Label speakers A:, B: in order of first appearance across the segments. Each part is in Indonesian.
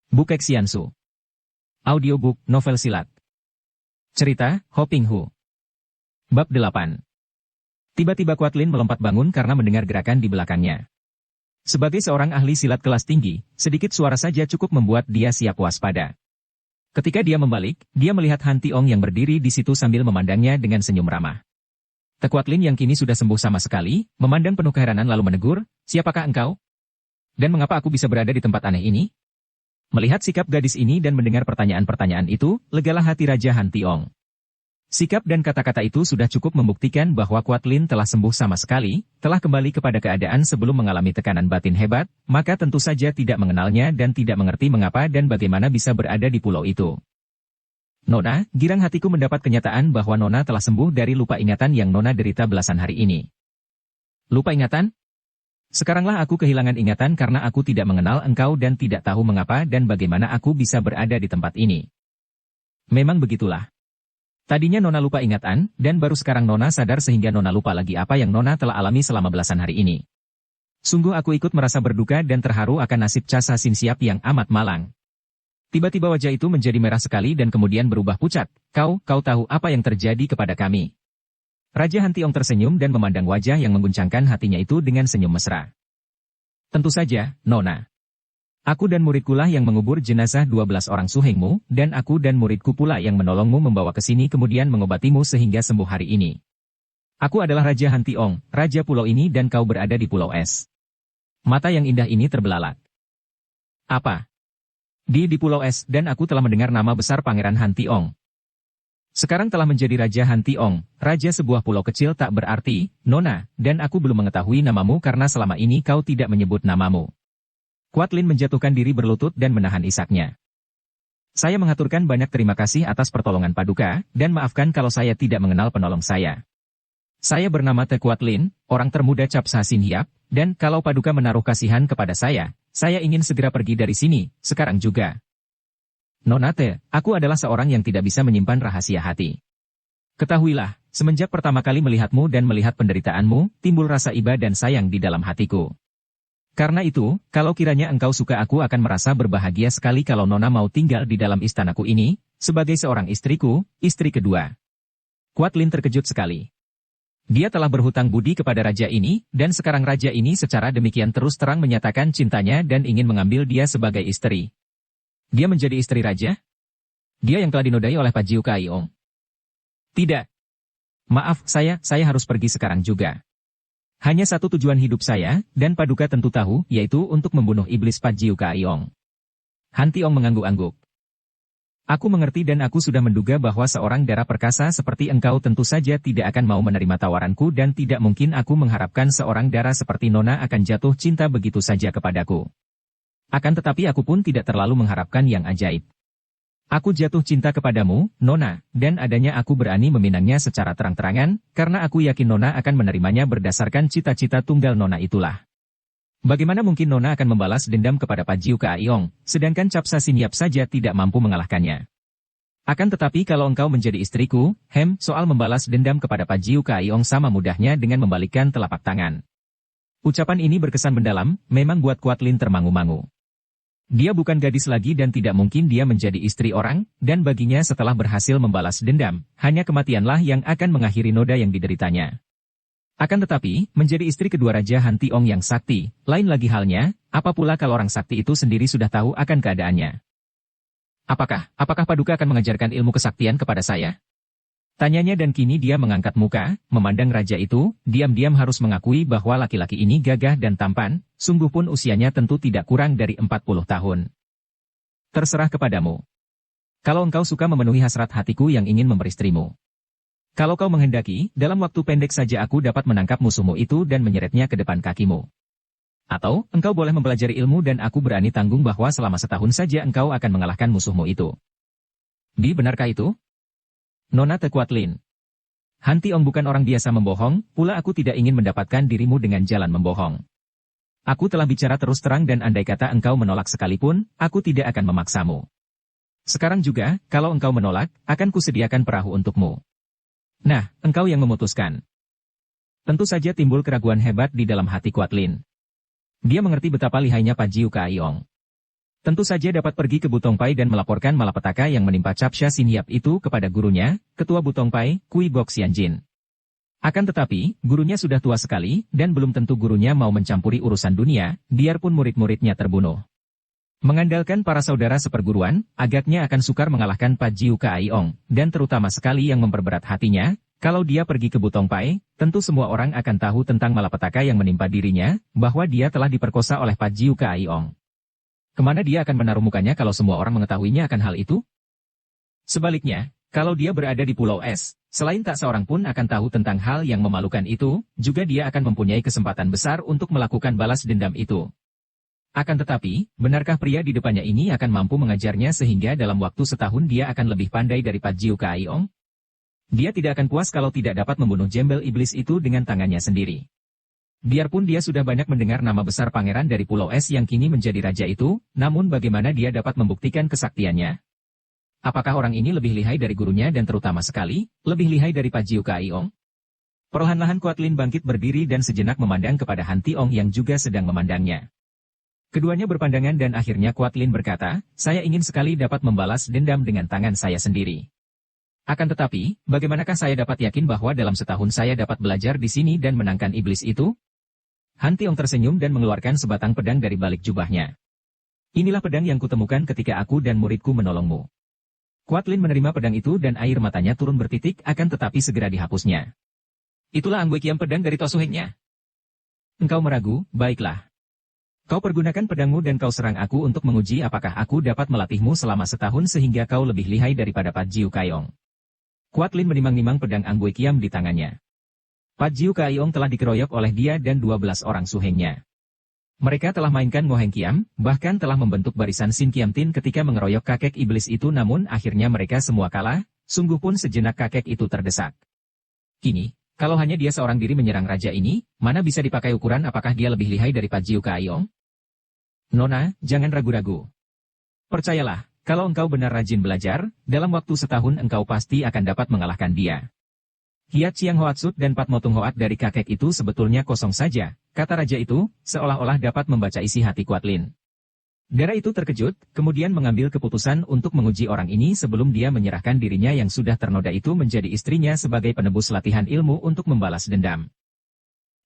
A: Bukek Xiansu. Audiobook novel silat. Cerita, Ho Ping Hu. Bab 8. Tiba-tiba Quatlin melompat bangun karena mendengar gerakan di belakangnya. Sebagai seorang ahli silat kelas tinggi, sedikit suara saja cukup membuat dia siap waspada. Ketika dia membalik, dia melihat Han Tiong yang berdiri di situ sambil memandangnya dengan senyum ramah. Quatlin yang kini sudah sembuh sama sekali, memandang penuh keheranan lalu menegur, "Siapakah engkau? Dan mengapa aku bisa berada di tempat aneh ini?" Melihat sikap gadis ini dan mendengar pertanyaan-pertanyaan itu, legalah hati Raja Han Tiong. Sikap dan kata-kata itu sudah cukup membuktikan bahwa Quatlin telah sembuh sama sekali, telah kembali kepada keadaan sebelum mengalami tekanan batin hebat, maka tentu saja tidak mengenalnya dan tidak mengerti mengapa dan bagaimana bisa berada di pulau itu. "Nona, girang hatiku mendapat kenyataan bahwa Nona telah sembuh dari lupa ingatan yang Nona derita belasan hari ini." "Lupa ingatan? Sekaranglah aku kehilangan ingatan karena aku tidak mengenal engkau dan tidak tahu mengapa dan bagaimana aku bisa berada di tempat ini." "Memang begitulah. Tadinya Nona lupa ingatan, dan baru sekarang Nona sadar sehingga Nona lupa lagi apa yang Nona telah alami selama belasan hari ini. Sungguh aku ikut merasa berduka dan terharu akan nasib Casa Sin Siap yang amat malang." Tiba-tiba wajah itu menjadi merah sekali dan kemudian berubah pucat. Kau tahu apa yang terjadi kepada kami?" Raja Han Tiong tersenyum dan memandang wajah yang mengguncangkan hatinya itu dengan senyum mesra. "Tentu saja, Nona. Aku dan muridkulah yang mengubur jenazah 12 orang suhengmu, dan aku dan muridku pula yang menolongmu membawa ke sini kemudian mengobatimu sehingga sembuh hari ini. Aku adalah Raja Han Tiong, Raja Pulau ini dan kau berada di Pulau Es." Mata yang indah ini terbelalak. "Apa? Di Pulau Es dan aku telah mendengar nama besar Pangeran Han Tiong. Sekarang telah menjadi Raja Han Tiong, Raja sebuah pulau kecil tak berarti, Nona, dan aku belum mengetahui namamu karena selama ini kau tidak menyebut namamu." Quatlin menjatuhkan diri berlutut dan menahan isaknya. "Saya mengaturkan banyak terima kasih atas pertolongan Paduka, dan maafkan kalau saya tidak mengenal penolong saya. Saya bernama Te Quatlin, orang termuda Cap Sa Sin Hiap, dan kalau Paduka menaruh kasihan kepada saya ingin segera pergi dari sini, sekarang juga. Nona Te, aku adalah seorang yang tidak bisa menyimpan rahasia hati. Ketahuilah, semenjak pertama kali melihatmu dan melihat penderitaanmu, timbul rasa iba dan sayang di dalam hatiku. Karena itu, kalau kiranya engkau suka aku akan merasa berbahagia sekali kalau Nona mau tinggal di dalam istanaku ini, sebagai seorang istriku, istri kedua." Quatlin terkejut sekali. Dia telah berhutang budi kepada raja ini, dan sekarang raja ini secara demikian terus terang menyatakan cintanya dan ingin mengambil dia sebagai istri. Dia menjadi istri raja? Dia yang telah dinodai oleh Pajiu Kaiong. "Tidak. Maaf, saya harus pergi sekarang juga. Hanya satu tujuan hidup saya, dan Paduka tentu tahu, yaitu untuk membunuh iblis Pajiu Kaiong." Han Tiong mengangguk-angguk. "Aku mengerti dan aku sudah menduga bahwa seorang darah perkasa seperti engkau tentu saja tidak akan mau menerima tawaranku dan tidak mungkin aku mengharapkan seorang darah seperti Nona akan jatuh cinta begitu saja kepadaku. Akan tetapi aku pun tidak terlalu mengharapkan yang ajaib. Aku jatuh cinta kepadamu, Nona, dan adanya aku berani meminangnya secara terang-terangan, karena aku yakin Nona akan menerimanya berdasarkan cita-cita tunggal Nona itulah. Bagaimana mungkin Nona akan membalas dendam kepada Pajiu Kaiong, sedangkan Cap Sa Sin Hiap saja tidak mampu mengalahkannya. Akan tetapi kalau engkau menjadi istriku, soal membalas dendam kepada Pajiu Kaiong sama mudahnya dengan membalikkan telapak tangan." Ucapan ini berkesan mendalam, memang buat Quatlin termangu-mangu. Dia bukan gadis lagi dan tidak mungkin dia menjadi istri orang, dan baginya setelah berhasil membalas dendam, hanya kematianlah yang akan mengakhiri noda yang dideritanya. Akan tetapi, menjadi istri kedua Raja Han Tiong yang sakti, lain lagi halnya, apa pula kalau orang sakti itu sendiri sudah tahu akan keadaannya. Apakah Paduka akan mengajarkan ilmu kesaktian kepada saya?" Tanyanya dan kini dia mengangkat muka, memandang raja itu, diam-diam harus mengakui bahwa laki-laki ini gagah dan tampan, sungguh pun usianya tentu tidak kurang dari 40 tahun. "Terserah kepadamu. Kalau engkau suka memenuhi hasrat hatiku yang ingin memeristrimu. Kalau kau menghendaki, dalam waktu pendek saja aku dapat menangkap musuhmu itu dan menyeretnya ke depan kakimu. Atau, engkau boleh mempelajari ilmu dan aku berani tanggung bahwa selama setahun saja engkau akan mengalahkan musuhmu itu. Benarkah itu? Nona Te Quatlin. Han Tiong bukan orang biasa membohong, pula aku tidak ingin mendapatkan dirimu dengan jalan membohong. Aku telah bicara terus terang dan andai kata engkau menolak sekalipun, aku tidak akan memaksamu. Sekarang juga, kalau engkau menolak, akan kusediakan perahu untukmu. Nah, engkau yang memutuskan." Tentu saja timbul keraguan hebat di dalam hati Quatlin. Dia mengerti betapa lihainya Pajiu Kaiong. Tentu saja dapat pergi ke Butongpai dan melaporkan malapetaka yang menimpa Capsha Xinhiap itu kepada gurunya, Ketua Butongpai, Kui Bok Xianjin. Akan tetapi, gurunya sudah tua sekali, dan belum tentu gurunya mau mencampuri urusan dunia, biarpun murid-muridnya terbunuh. Mengandalkan para saudara seperguruan, agaknya akan sukar mengalahkan Pat Jiu Kaiong, dan terutama sekali yang memperberat hatinya, kalau dia pergi ke Butongpai, tentu semua orang akan tahu tentang malapetaka yang menimpa dirinya, bahwa dia telah diperkosa oleh Pat Jiu Kaiong. Kemana dia akan menaruh mukanya kalau semua orang mengetahuinya akan hal itu? Sebaliknya, kalau dia berada di Pulau Es, selain tak seorang pun akan tahu tentang hal yang memalukan itu, juga dia akan mempunyai kesempatan besar untuk melakukan balas dendam itu. Akan tetapi, benarkah pria di depannya ini akan mampu mengajarnya sehingga dalam waktu setahun dia akan lebih pandai dari Pat Jiu Kaiong? Dia tidak akan puas kalau tidak dapat membunuh jembel iblis itu dengan tangannya sendiri. Biarpun dia sudah banyak mendengar nama besar pangeran dari Pulau Es yang kini menjadi raja itu, namun bagaimana dia dapat membuktikan kesaktiannya? Apakah orang ini lebih lihai dari gurunya dan terutama sekali, lebih lihai dari Pat Jiu Kaiong? Perlahan-lahan Kuat Lin bangkit berdiri dan sejenak memandang kepada Han Tiong yang juga sedang memandangnya. Keduanya berpandangan dan akhirnya Kuat Lin berkata, saya ingin sekali dapat membalas dendam dengan tangan saya sendiri. Akan tetapi, bagaimanakah saya dapat yakin bahwa dalam setahun saya dapat belajar di sini dan menangkan iblis itu? Han Tiong tersenyum dan mengeluarkan sebatang pedang dari balik jubahnya. Inilah pedang yang kutemukan ketika aku dan muridku menolongmu. Kuat Lin menerima pedang itu dan air matanya turun bertitik akan tetapi segera dihapusnya. Itulah Anggue Kiam pedang dari Tosuhengnya. Engkau meragu, baiklah. Kau pergunakan pedangmu dan kau serang aku untuk menguji apakah aku dapat melatihmu selama setahun sehingga kau lebih lihai daripada Pat Jiu Kaiong. Kuat Lin menimang-nimang pedang Anggue Kiam di tangannya. Pat Jiu Kaiong telah dikeroyok oleh dia dan 12 orang suhengnya. Mereka telah mainkan Ngoheng Kiam, bahkan telah membentuk barisan Sin Kiam Tin ketika mengeroyok kakek iblis itu namun akhirnya mereka semua kalah, sungguh pun sejenak kakek itu terdesak. Kini, kalau hanya dia seorang diri menyerang raja ini, mana bisa dipakai ukuran apakah dia lebih lihai dari Pat Jiu Kaiong? Nona, jangan ragu-ragu. Percayalah, kalau engkau benar rajin belajar, dalam waktu setahun engkau pasti akan dapat mengalahkan dia. Hiat Chiang Hoatsut dan Pat Motung Hoat dari kakek itu sebetulnya kosong saja, kata raja itu, seolah-olah dapat membaca isi hati Kuat Lin. Dara itu terkejut, kemudian mengambil keputusan untuk menguji orang ini sebelum dia menyerahkan dirinya yang sudah ternoda itu menjadi istrinya sebagai penebus latihan ilmu untuk membalas dendam.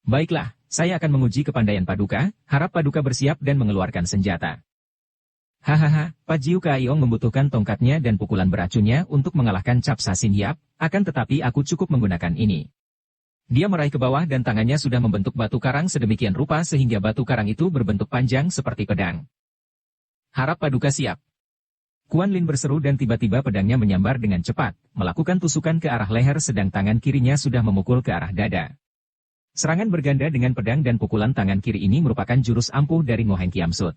A: Baiklah, saya akan menguji kepandaian Paduka, harap Paduka bersiap dan mengeluarkan senjata. Hahaha, Pat Jiu Kaiong membutuhkan tongkatnya dan pukulan beracunnya untuk mengalahkan Capsha Xinhiap, akan tetapi aku cukup menggunakan ini. Dia meraih ke bawah dan tangannya sudah membentuk batu karang sedemikian rupa sehingga batu karang itu berbentuk panjang seperti pedang. Harap Paduka siap. Kuan Lin berseru dan tiba-tiba pedangnya menyambar dengan cepat, melakukan tusukan ke arah leher sedang tangan kirinya sudah memukul ke arah dada. Serangan berganda dengan pedang dan pukulan tangan kiri ini merupakan jurus ampuh dari Ngoheng Kiam Sut.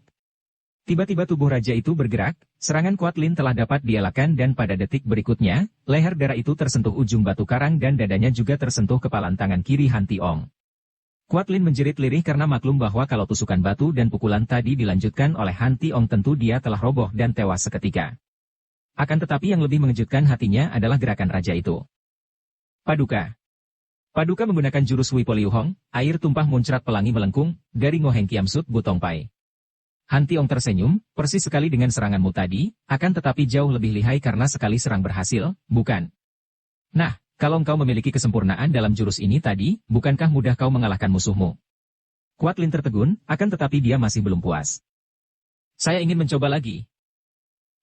A: Tiba-tiba tubuh raja itu bergerak, serangan Kuat Lin telah dapat dielakkan dan pada detik berikutnya, leher Dara itu tersentuh ujung batu karang dan dadanya juga tersentuh kepalan tangan kiri Han Tiong. Kuat Lin menjerit lirih karena maklum bahwa kalau tusukan batu dan pukulan tadi dilanjutkan oleh Han Tiong tentu dia telah roboh dan tewas seketika. Akan tetapi yang lebih mengejutkan hatinya adalah gerakan raja itu. Paduka. Paduka menggunakan jurus Wei Po Liu Hong, air tumpah muncrat pelangi melengkung, dari Ngoheng Kiam Sut Butongpai. Han Tiong tersenyum, persis sekali dengan seranganmu tadi, akan tetapi jauh lebih lihai karena sekali serang berhasil, bukan? Nah, kalau engkau memiliki kesempurnaan dalam jurus ini tadi, bukankah mudah kau mengalahkan musuhmu? Kuat Lin tertegun, akan tetapi dia masih belum puas. Saya ingin mencoba lagi.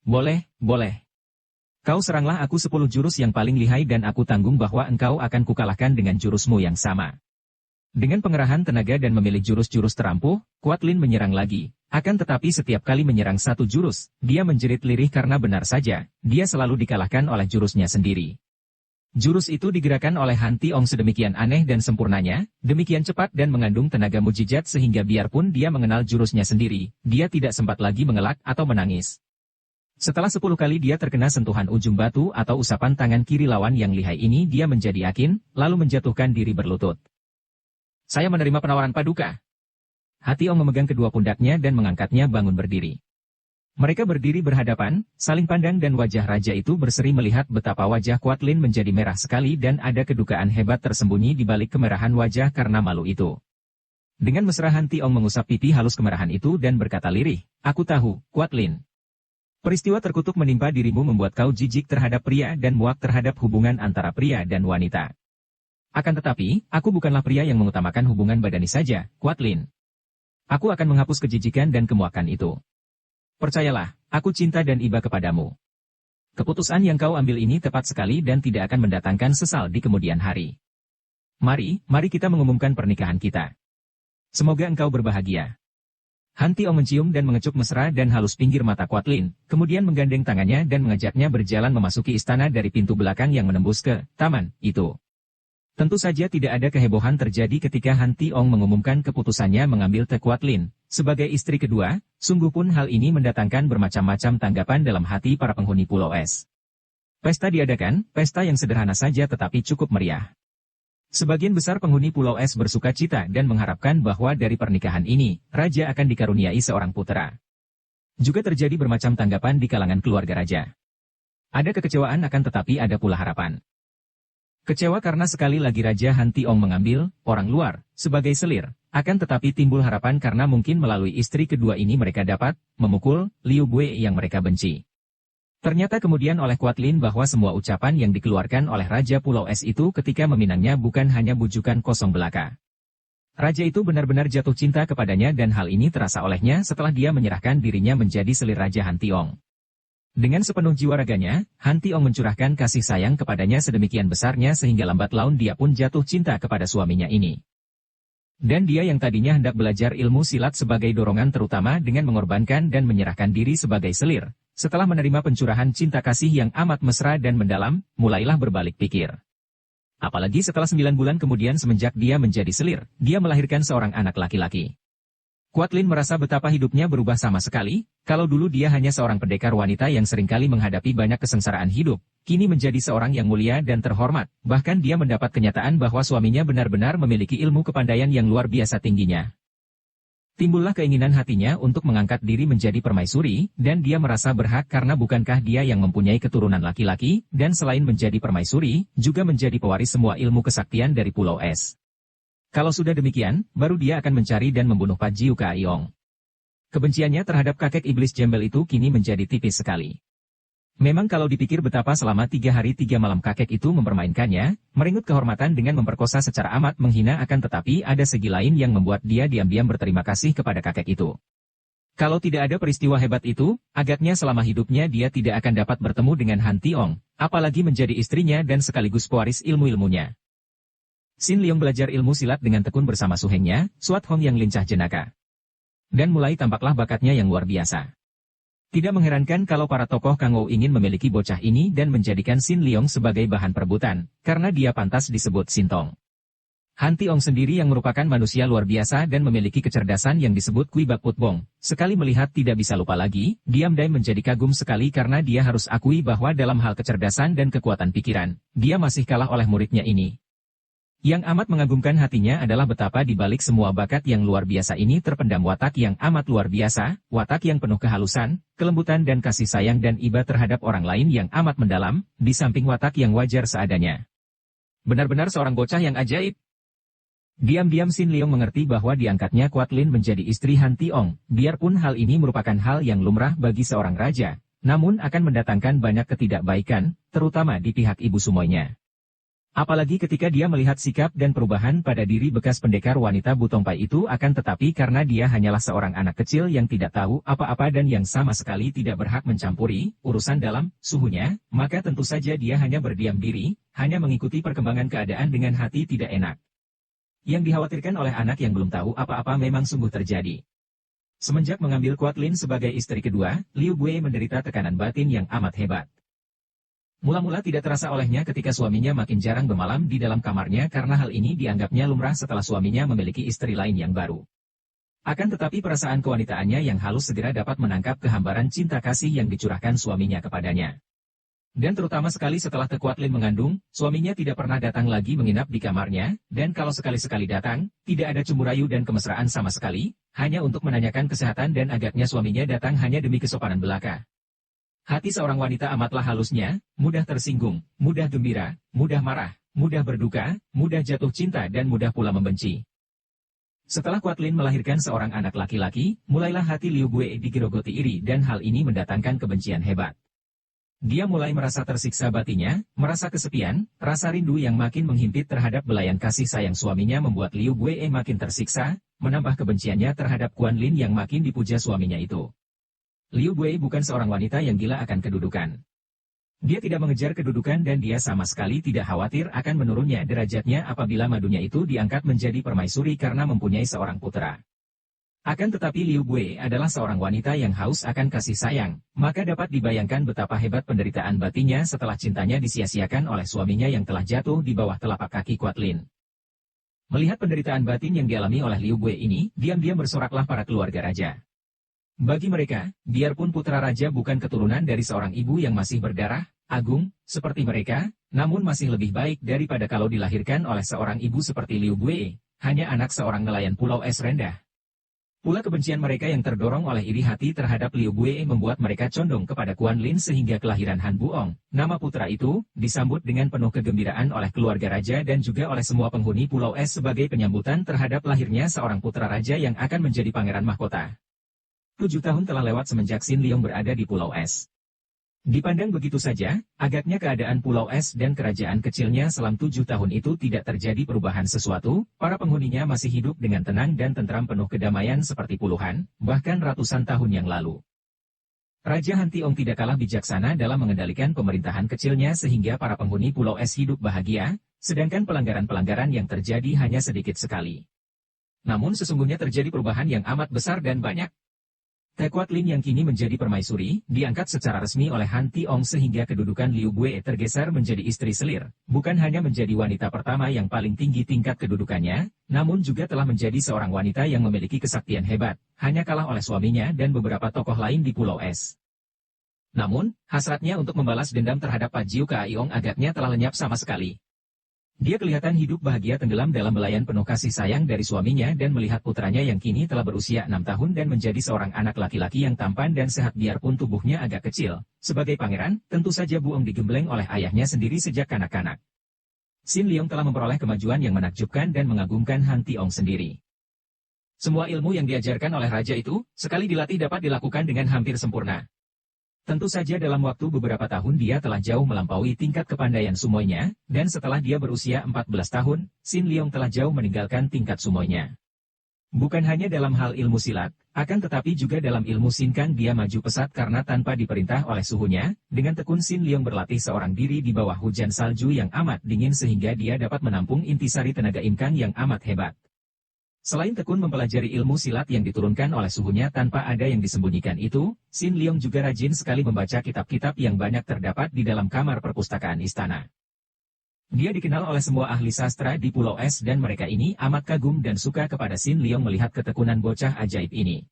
A: Boleh, boleh. Kau seranglah aku 10 jurus yang paling lihai dan aku tanggung bahwa engkau akan kukalahkan dengan jurusmu yang sama. Dengan pengerahan tenaga dan memilih jurus-jurus terampuh, Kuat Lin menyerang lagi. Akan tetapi setiap kali menyerang satu jurus, dia menjerit lirih karena benar saja, dia selalu dikalahkan oleh jurusnya sendiri. Jurus itu digerakkan oleh Han Tiong sedemikian aneh dan sempurnanya, demikian cepat dan mengandung tenaga mujizat sehingga biarpun dia mengenal jurusnya sendiri, dia tidak sempat lagi mengelak atau menangis. Setelah 10 kali dia terkena sentuhan ujung batu atau usapan tangan kiri lawan yang lihai ini dia menjadi yakin, lalu menjatuhkan diri berlutut. Saya menerima penawaran Paduka. Han Tiong memegang kedua pundaknya dan mengangkatnya bangun berdiri. Mereka berdiri berhadapan, saling pandang dan wajah raja itu berseri melihat betapa wajah Kuat Lin menjadi merah sekali dan ada kedukaan hebat tersembunyi di balik kemerahan wajah karena malu itu. Dengan mesra Han Tiong mengusap pipi halus kemerahan itu dan berkata lirih, "Aku tahu, Kuat Lin. Peristiwa terkutuk menimpa dirimu membuat kau jijik terhadap pria dan muak terhadap hubungan antara pria dan wanita. Akan tetapi, aku bukanlah pria yang mengutamakan hubungan badani saja, Kuat Lin. Aku akan menghapus kejijikan dan kemuakan itu. Percayalah, aku cinta dan iba kepadamu. Keputusan yang kau ambil ini tepat sekali dan tidak akan mendatangkan sesal di kemudian hari. Mari kita mengumumkan pernikahan kita. Semoga engkau berbahagia." Han Tiong mencium dan mengecup mesra dan halus pinggir mata Kuat Lin, kemudian menggandeng tangannya dan mengajaknya berjalan memasuki istana dari pintu belakang yang menembus ke taman itu. Tentu saja tidak ada kehebohan terjadi ketika Han Tiong mengumumkan keputusannya mengambil Te Kuat Lin sebagai istri kedua, sungguh pun hal ini mendatangkan bermacam-macam tanggapan dalam hati para penghuni Pulau Es. Pesta diadakan, pesta yang sederhana saja tetapi cukup meriah. Sebagian besar penghuni Pulau Es bersuka cita dan mengharapkan bahwa dari pernikahan ini, raja akan dikaruniai seorang putera. Juga terjadi bermacam tanggapan di kalangan keluarga raja. Ada kekecewaan akan tetapi ada pula harapan. Kecewa karena sekali lagi Raja Han Tiong mengambil orang luar sebagai selir, akan tetapi timbul harapan karena mungkin melalui istri kedua ini mereka dapat memukul Liu Bue yang mereka benci. Ternyata kemudian oleh Kuat Lin bahwa semua ucapan yang dikeluarkan oleh Raja Pulau Es itu ketika meminangnya bukan hanya bujukan kosong belaka. Raja itu benar-benar jatuh cinta kepadanya dan hal ini terasa olehnya setelah dia menyerahkan dirinya menjadi selir Raja Han Tiong. Dengan sepenuh jiwa raganya, Han Tiong mencurahkan kasih sayang kepadanya sedemikian besarnya sehingga lambat laun dia pun jatuh cinta kepada suaminya ini. Dan dia yang tadinya hendak belajar ilmu silat sebagai dorongan terutama dengan mengorbankan dan menyerahkan diri sebagai selir. Setelah menerima pencurahan cinta kasih yang amat mesra dan mendalam, mulailah berbalik pikir. Apalagi setelah 9 bulan kemudian semenjak dia menjadi selir, dia melahirkan seorang anak laki-laki. Kuat Lin merasa betapa hidupnya berubah sama sekali, kalau dulu dia hanya seorang pendekar wanita yang seringkali menghadapi banyak kesengsaraan hidup, kini menjadi seorang yang mulia dan terhormat, bahkan dia mendapat kenyataan bahwa suaminya benar-benar memiliki ilmu kepandaian yang luar biasa tingginya. Timbullah keinginan hatinya untuk mengangkat diri menjadi permaisuri, dan dia merasa berhak karena bukankah dia yang mempunyai keturunan laki-laki, dan selain menjadi permaisuri, juga menjadi pewaris semua ilmu kesaktian dari Pulau Es. Kalau sudah demikian, baru dia akan mencari dan membunuh Pat Jiu Kaiyong. Kebenciannya terhadap kakek iblis jembel itu kini menjadi tipis sekali. Memang kalau dipikir betapa selama 3 hari 3 malam kakek itu mempermainkannya, merenggut kehormatan dengan memperkosa secara amat menghina akan tetapi ada segi lain yang membuat dia diam-diam berterima kasih kepada kakek itu. Kalau tidak ada peristiwa hebat itu, agaknya selama hidupnya dia tidak akan dapat bertemu dengan Han Tiong, apalagi menjadi istrinya dan sekaligus pewaris ilmu-ilmunya. Sin Leong belajar ilmu silat dengan tekun bersama suhengnya, Suat Hong yang lincah jenaka. Dan mulai tampaklah bakatnya yang luar biasa. Tidak mengherankan kalau para tokoh Kangou ingin memiliki bocah ini dan menjadikan Sin Leong sebagai bahan perebutan, karena dia pantas disebut Sintong. Han Tiong sendiri yang merupakan manusia luar biasa dan memiliki kecerdasan yang disebut Kui Bak Put Bong, sekali melihat tidak bisa lupa lagi, diam-diam menjadi kagum sekali karena dia harus akui bahwa dalam hal kecerdasan dan kekuatan pikiran, dia masih kalah oleh muridnya ini. Yang amat mengagumkan hatinya adalah betapa di balik semua bakat yang luar biasa ini terpendam watak yang amat luar biasa, watak yang penuh kehalusan, kelembutan dan kasih sayang dan iba terhadap orang lain yang amat mendalam, di samping watak yang wajar seadanya. Benar-benar seorang bocah yang ajaib. Diam-diam Sin Leong mengerti bahwa diangkatnya Kuat Lin menjadi istri Han Tiong, biarpun hal ini merupakan hal yang lumrah bagi seorang raja, namun akan mendatangkan banyak ketidakbaikan, terutama di pihak ibu sumoynya. Apalagi ketika dia melihat sikap dan perubahan pada diri bekas pendekar wanita Butongpai itu akan tetapi karena dia hanyalah seorang anak kecil yang tidak tahu apa-apa dan yang sama sekali tidak berhak mencampuri urusan dalam suhunya, maka tentu saja dia hanya berdiam diri, hanya mengikuti perkembangan keadaan dengan hati tidak enak. Yang dikhawatirkan oleh anak yang belum tahu apa-apa memang sungguh terjadi. Semenjak mengambil Kuat Lin sebagai istri kedua, Liu Bue menderita tekanan batin yang amat hebat. Mula-mula tidak terasa olehnya ketika suaminya makin jarang bermalam di dalam kamarnya karena hal ini dianggapnya lumrah setelah suaminya memiliki istri lain yang baru. Akan tetapi perasaan kewanitaannya yang halus segera dapat menangkap kehambaran cinta kasih yang dicurahkan suaminya kepadanya. Dan terutama sekali setelah Te Kuat Lin mengandung, suaminya tidak pernah datang lagi menginap di kamarnya, dan kalau sekali-sekali datang, tidak ada cemburu dan kemesraan sama sekali, hanya untuk menanyakan kesehatan dan agaknya suaminya datang hanya demi kesopanan belaka. Hati seorang wanita amatlah halusnya, mudah tersinggung, mudah gembira, mudah marah, mudah berduka, mudah jatuh cinta dan mudah pula membenci. Setelah Quatlin melahirkan seorang anak laki-laki, mulailah hati Liu Bue digerogoti iri dan hal ini mendatangkan kebencian hebat. Dia mulai merasa tersiksa batinnya, merasa kesepian, rasa rindu yang makin menghimpit terhadap belayan kasih sayang suaminya membuat Liu Bue makin tersiksa, menambah kebenciannya terhadap Quan Lin yang makin dipuja suaminya itu. Liu Bue bukan seorang wanita yang gila akan kedudukan. Dia tidak mengejar kedudukan dan dia sama sekali tidak khawatir akan menurunnya derajatnya apabila madunya itu diangkat menjadi permaisuri karena mempunyai seorang putra. Akan tetapi Liu Bue adalah seorang wanita yang haus akan kasih sayang, maka dapat dibayangkan betapa hebat penderitaan batinnya setelah cintanya disia-siakan oleh suaminya yang telah jatuh di bawah telapak kaki Quatlin. Melihat penderitaan batin yang dialami oleh Liu Bue ini, diam-diam bersoraklah para keluarga raja. Bagi mereka, biarpun putra raja bukan keturunan dari seorang ibu yang masih berdarah agung seperti mereka, namun masih lebih baik daripada kalau dilahirkan oleh seorang ibu seperti Liu Bue, hanya anak seorang nelayan pulau es rendah. Pula kebencian mereka yang terdorong oleh iri hati terhadap Liu Bue membuat mereka condong kepada Quan Lin sehingga kelahiran Han Buong, nama putra itu, disambut dengan penuh kegembiraan oleh keluarga raja dan juga oleh semua penghuni pulau es sebagai penyambutan terhadap lahirnya seorang putra raja yang akan menjadi pangeran mahkota. 7 tahun telah lewat semenjak Sin Leong berada di Pulau Es. Dipandang begitu saja, agaknya keadaan Pulau Es dan kerajaan kecilnya selama 7 tahun itu tidak terjadi perubahan sesuatu, para penghuninya masih hidup dengan tenang dan tentram penuh kedamaian seperti puluhan, bahkan ratusan tahun yang lalu. Raja Han Tiong tidak kalah bijaksana dalam mengendalikan pemerintahan kecilnya sehingga para penghuni Pulau Es hidup bahagia, sedangkan pelanggaran-pelanggaran yang terjadi hanya sedikit sekali. Namun sesungguhnya terjadi perubahan yang amat besar dan banyak. Quatlin yang kini menjadi permaisuri, diangkat secara resmi oleh Han Tiong sehingga kedudukan Liu Bue tergeser menjadi istri selir, bukan hanya menjadi wanita pertama yang paling tinggi tingkat kedudukannya, namun juga telah menjadi seorang wanita yang memiliki kesaktian hebat, hanya kalah oleh suaminya dan beberapa tokoh lain di Pulau Es. Namun, hasratnya untuk membalas dendam terhadap Pak Jiu Kaiong agaknya telah lenyap sama sekali. Dia kelihatan hidup bahagia tenggelam dalam belayan penuh kasih sayang dari suaminya dan melihat putranya yang kini telah berusia 6 tahun dan menjadi seorang anak laki-laki yang tampan dan sehat biarpun tubuhnya agak kecil. Sebagai pangeran, tentu saja Buong digembleng oleh ayahnya sendiri sejak kanak-kanak. Sin Leong telah memperoleh kemajuan yang menakjubkan dan mengagumkan Han Tiong sendiri. Semua ilmu yang diajarkan oleh raja itu, sekali dilatih dapat dilakukan dengan hampir sempurna. Tentu saja dalam waktu beberapa tahun dia telah jauh melampaui tingkat kepandaian sumoinya, dan setelah dia berusia 14 tahun, Sin Leong telah jauh meninggalkan tingkat sumoinya. Bukan hanya dalam hal ilmu silat, akan tetapi juga dalam ilmu sinkang dia maju pesat karena tanpa diperintah oleh suhunya, dengan tekun Sin Leong berlatih seorang diri di bawah hujan salju yang amat dingin sehingga dia dapat menampung intisari tenaga imkang yang amat hebat. Selain tekun mempelajari ilmu silat yang diturunkan oleh suhunya tanpa ada yang disembunyikan itu, Sin Leong juga rajin sekali membaca kitab-kitab yang banyak terdapat di dalam kamar perpustakaan istana. Dia dikenal oleh semua ahli sastra di Pulau Es dan mereka ini amat kagum dan suka kepada Sin Leong melihat ketekunan bocah ajaib ini.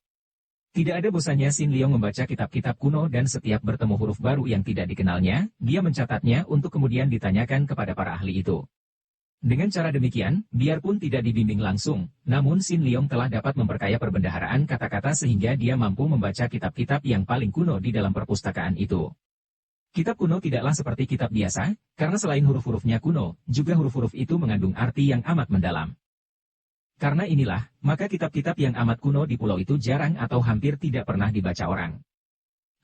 A: Tidak ada bosannya Sin Leong membaca kitab-kitab kuno dan setiap bertemu huruf baru yang tidak dikenalnya, dia mencatatnya untuk kemudian ditanyakan kepada para ahli itu. Dengan cara demikian, biarpun tidak dibimbing langsung, namun Sin Leong telah dapat memperkaya perbendaharaan kata-kata sehingga dia mampu membaca kitab-kitab yang paling kuno di dalam perpustakaan itu. Kitab kuno tidaklah seperti kitab biasa, karena selain huruf-hurufnya kuno, juga huruf-huruf itu mengandung arti yang amat mendalam. Karena inilah, maka kitab-kitab yang amat kuno di pulau itu jarang atau hampir tidak pernah dibaca orang.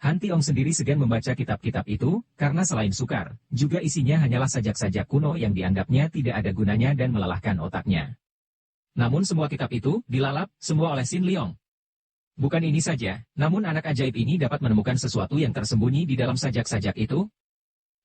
A: Han Tiong sendiri segan membaca kitab-kitab itu, karena selain sukar, juga isinya hanyalah sajak-sajak kuno yang dianggapnya tidak ada gunanya dan melelahkan otaknya. Namun semua kitab itu, dilalap, semua oleh Sin Leong. Bukan ini saja, namun anak ajaib ini dapat menemukan sesuatu yang tersembunyi di dalam sajak-sajak itu.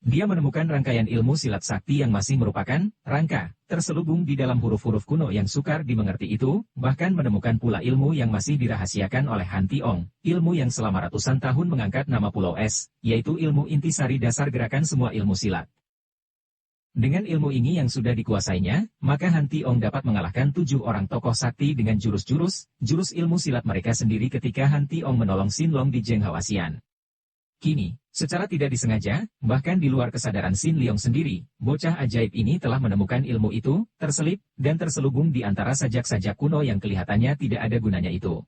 A: Dia menemukan rangkaian ilmu silat sakti yang masih merupakan rangka terselubung di dalam huruf-huruf kuno yang sukar dimengerti itu, bahkan menemukan pula ilmu yang masih dirahasiakan oleh Han Tiong, ilmu yang selama ratusan tahun mengangkat nama Pulau Es, yaitu ilmu intisari dasar gerakan semua ilmu silat. Dengan ilmu ini yang sudah dikuasainya, maka Han Tiong dapat mengalahkan 7 orang tokoh sakti dengan jurus ilmu silat mereka sendiri ketika Han Tiong menolong Sin Long di Zhenghao ASEAN. Kini, secara tidak disengaja, bahkan di luar kesadaran Sin Leong sendiri, bocah ajaib ini telah menemukan ilmu itu, terselip, dan terselubung di antara sajak-sajak kuno yang kelihatannya tidak ada gunanya itu.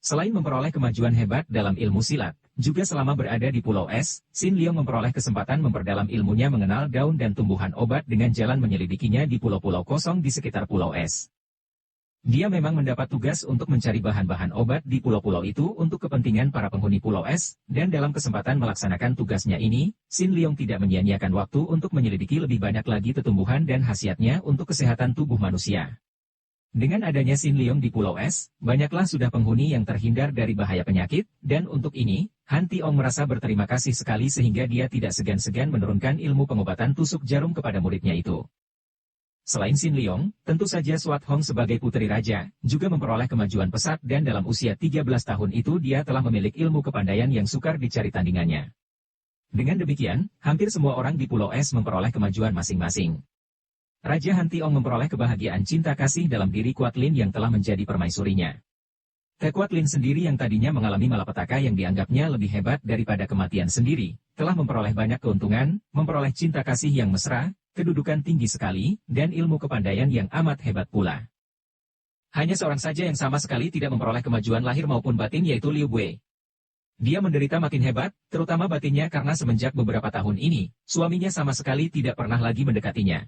A: Selain memperoleh kemajuan hebat dalam ilmu silat, juga selama berada di Pulau Es, Sin Leong memperoleh kesempatan memperdalam ilmunya mengenal daun dan tumbuhan obat dengan jalan menyelidikinya di pulau-pulau kosong di sekitar Pulau Es. Dia memang mendapat tugas untuk mencari bahan-bahan obat di pulau-pulau itu untuk kepentingan para penghuni Pulau Es, dan dalam kesempatan melaksanakan tugasnya ini, Xin Liong tidak menyia-nyiakan waktu untuk menyelidiki lebih banyak lagi tetumbuhan dan khasiatnya untuk kesehatan tubuh manusia. Dengan adanya Xin Liong di Pulau Es, banyaklah sudah penghuni yang terhindar dari bahaya penyakit, dan untuk ini, Han Tiong merasa berterima kasih sekali sehingga dia tidak segan-segan menurunkan ilmu pengobatan tusuk jarum kepada muridnya itu. Selain Xin Liong, tentu saja Swat Hong sebagai putri raja, juga memperoleh kemajuan pesat dan dalam usia 13 tahun itu dia telah memiliki ilmu kepandaian yang sukar dicari tandingannya. Dengan demikian, hampir semua orang di Pulau Es memperoleh kemajuan masing-masing. Raja Han Tiong memperoleh kebahagiaan cinta kasih dalam diri Kuat Lin yang telah menjadi permaisurinya. Kuat Lin sendiri yang tadinya mengalami malapetaka yang dianggapnya lebih hebat daripada kematian sendiri, telah memperoleh banyak keuntungan, memperoleh cinta kasih yang mesra, kedudukan tinggi sekali, dan ilmu kepandaian yang amat hebat pula. Hanya seorang saja yang sama sekali tidak memperoleh kemajuan lahir maupun batin yaitu Liu Bui. Dia menderita makin hebat, terutama batinnya karena semenjak beberapa tahun ini, suaminya sama sekali tidak pernah lagi mendekatinya.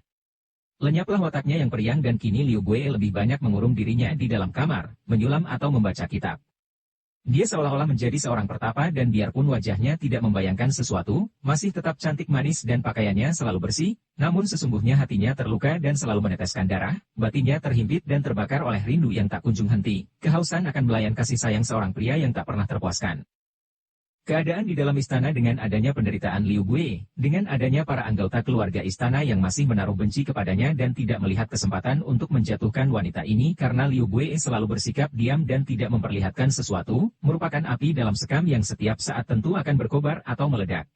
A: Lenyaplah wataknya yang periang dan kini Liu Bui lebih banyak mengurung dirinya di dalam kamar, menyulam atau membaca kitab. Dia seolah-olah menjadi seorang pertapa dan biarpun wajahnya tidak membayangkan sesuatu, masih tetap cantik manis dan pakaiannya selalu bersih, namun sesungguhnya hatinya terluka dan selalu meneteskan darah, batinnya terhimpit dan terbakar oleh rindu yang tak kunjung henti, kehausan akan belayan kasih sayang seorang pria yang tak pernah terpuaskan. Keadaan di dalam istana dengan adanya penderitaan Liu Bui, dengan adanya para anggota keluarga istana yang masih menaruh benci kepadanya dan tidak melihat kesempatan untuk menjatuhkan wanita ini karena Liu Bui selalu bersikap diam dan tidak memperlihatkan sesuatu, merupakan api dalam sekam yang setiap saat tentu akan berkobar atau meledak.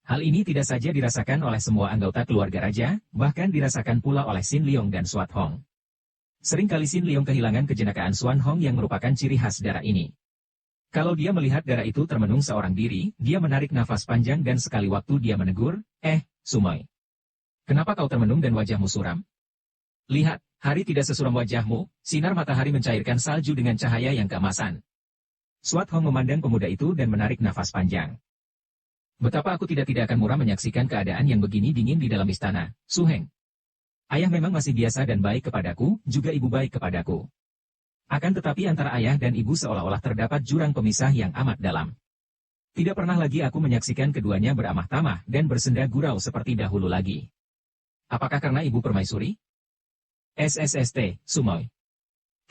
A: Hal ini tidak saja dirasakan oleh semua anggota keluarga raja, bahkan dirasakan pula oleh Xin Liong dan Swat Hong. Seringkali Xin Liong kehilangan kejenakaan Xuan Hong yang merupakan ciri khas darah ini. Kalau dia melihat darah itu termenung seorang diri, dia menarik nafas panjang dan sekali waktu dia menegur, Sumoy. Kenapa kau termenung dan wajahmu suram? Lihat, hari tidak sesuram wajahmu, sinar matahari mencairkan salju dengan cahaya yang keemasan. Swat Hong memandang pemuda itu dan menarik nafas panjang. Betapa aku tidak akan murah menyaksikan keadaan yang begini dingin di dalam istana, Su Heng. Ayah memang masih biasa dan baik kepadaku, juga ibu baik kepadaku. Akan tetapi antara ayah dan ibu seolah-olah terdapat jurang pemisah yang amat dalam. Tidak pernah lagi aku menyaksikan keduanya beramah tamah dan bersenda gurau seperti dahulu lagi. Apakah karena ibu permaisuri? SSST, Sumoy.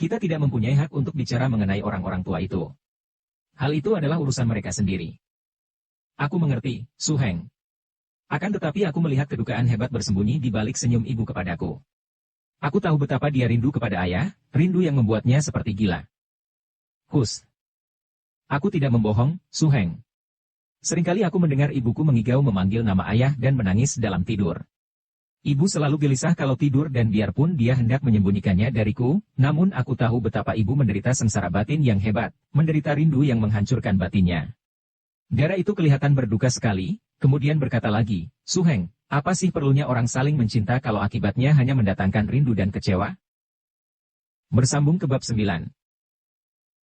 A: Kita tidak mempunyai hak untuk bicara mengenai orang-orang tua itu. Hal itu adalah urusan mereka sendiri. Aku mengerti, Su Heng. Akan tetapi aku melihat kedukaan hebat bersembunyi di balik senyum ibu kepadaku. Aku tahu betapa dia rindu kepada ayah, rindu yang membuatnya seperti gila. Hus. Aku tidak membohong, Su Heng. Seringkali aku mendengar ibuku mengigau memanggil nama ayah dan menangis dalam tidur. Ibu selalu gelisah kalau tidur dan biarpun dia hendak menyembunyikannya dariku, namun aku tahu betapa ibu menderita sengsara batin yang hebat, menderita rindu yang menghancurkan batinnya. Darah itu kelihatan berduka sekali, kemudian berkata lagi, Su Heng, apa sih perlunya orang saling mencinta kalau akibatnya hanya mendatangkan rindu dan kecewa? Bersambung ke bab 9.